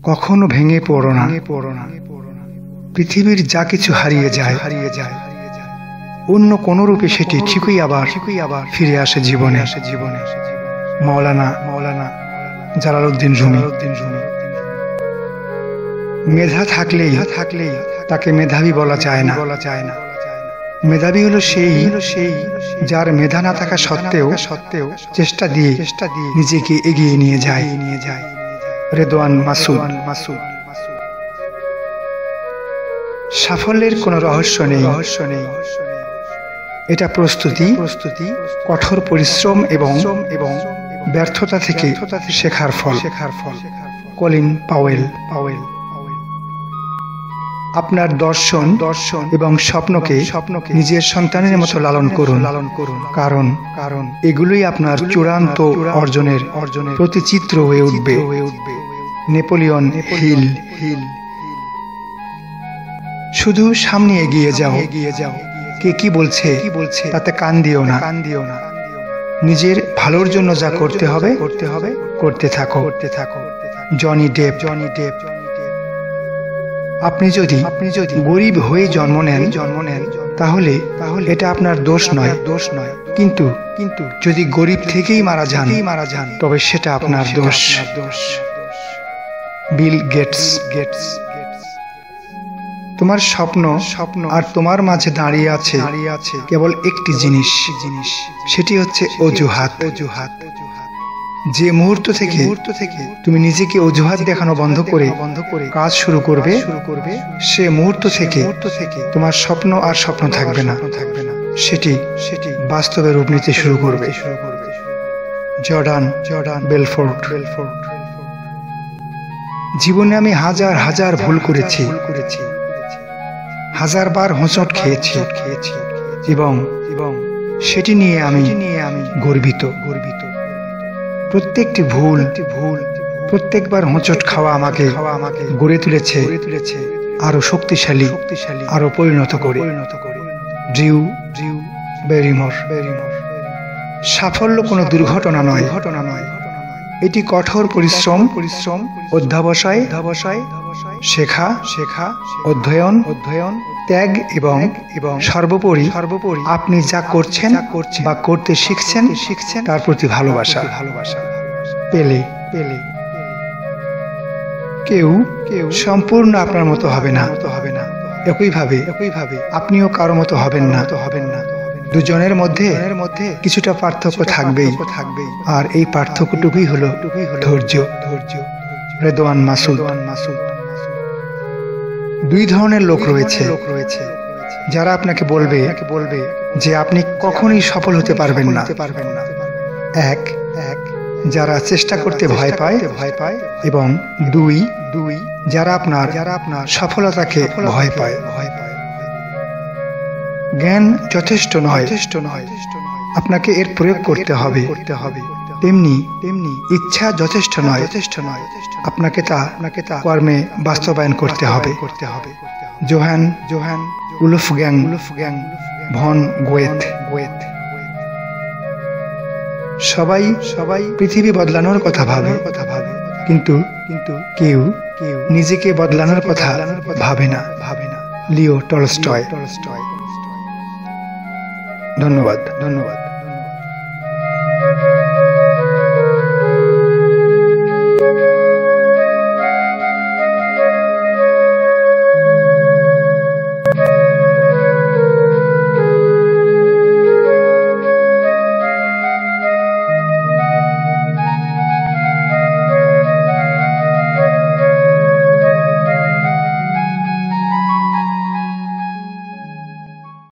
কখনো ভেঙে পড়ো না। পৃথিবীর যা কিছু হারিয়ে যায় অন্য কোন রূপে সেটি ঠিকই আবার ফিরে আসে জীবনে। মাওলানা জালালউদ্দিন রুমি। মেধা থাকলেই তাকে মেধাবী বলা যায় না। মেধাবী হলো সেই যার মেধা না থাকা সত্ত্বেও চেষ্টা দিয়ে নিজেকে এগিয়ে নিয়ে যায়। রেদওয়ান মাসুদ। সাফল্যের কোনো রহস্য নেই, এটা প্রস্তুতি, কঠোর পরিশ্রম এবং ব্যর্থতা থেকে শেখার ফল। Colin Powell. আপনার দর্শন এবং স্বপ্নকে নিজের সন্তানের মতো লালন করুন, কারণ এগুলোই আপনার চূড়ান্ত অর্জনের প্রতিচিত্র হয়ে উঠবে। Napoleon Hill. শুধু সামনে এগিয়ে যাও, কে কি বলছে তাতে কান দিও না। নিজের ভালোর জন্য যা করতে হবে করতে থাকো। Johnny Depp. আপনি যদি গরিব হয়ে জন্ম নেন তাহলে এটা আপনার দোষ নয়। কিন্তু যদি গরিব থেকেই মারা যান তবে সেটা আপনার দোষ। Bill Gates. তোমার স্বপ্ন আর তোমার মাঝে দাঁড়িয়ে আছে কেবল একটি জিনিস, সেটি হচ্ছে অজুহাত। যে মুহূর্ত থেকে তুমি নিজেকে অজুহাত দেখানো বন্ধ করে কাজ শুরু করবে সে মুহূর্ত থেকে তোমার স্বপ্ন আর স্বপ্ন থাকবে না, সেটি বাস্তবে রূপ নিতে শুরু করবে। জর্ডান বেলফোর্ড। জীবনে আমি হাজার ভুল করেছি, হাজারবার হোঁচট খেয়েছি এবং সেটি নিয়ে আমি গর্বিত। প্রত্যেকটি ভুল, প্রত্যেকবার হোঁচট খাওয়া আমাকে গড়ে তুলেছে আরো শক্তিশালী, আরো পরিণত করে। Drew Barrymore. সাফল্য কোনো দুর্ঘটনা নয়, এটি কঠোর পরিশ্রম, অধ্যবসায়, শেখা, অধ্যয়ন, ত্যাগ এবং সর্বোপরি আপনি যা করছেন বা করতে শিখছেন তার প্রতি ভালোবাসা। পেলে। কেউ সম্পূর্ণ আপনার মতো হবে না, একইভাবে আপনিও কারো মতো হবেন না। দুজনের মধ্যে কিছুটা পার্থক্য থাকবেই, আর এই পার্থক্যটুকুই হলো ধৈর্য। রেদওয়ান মাসুদ। দুই ধরনের লোক রয়েছে যারা আপনাকে বলবে যে আপনি কখনোই সফল হতে পারবেন না। এক, যারা চেষ্টা করতে ভয় পায়, এবং দুই, যারা আপনার সফলতাকে ভয় পায়। জ্ঞান যথেষ্ট নয়, আপনাকে এর প্রয়োগ করতে হবে। তেমনি ইচ্ছা যথেষ্ট নয়, আপনাকে তা কর্মে বাস্তবায়ন করতে হবে। Johann Wolfgang von Goethe. সবাই পৃথিবী বদলানোর কথা ভাবে, কিন্তু কেউ নিজেকে বদলানোর কথা ভাবে না। Leo Tolstoy. ধন্যবাদ।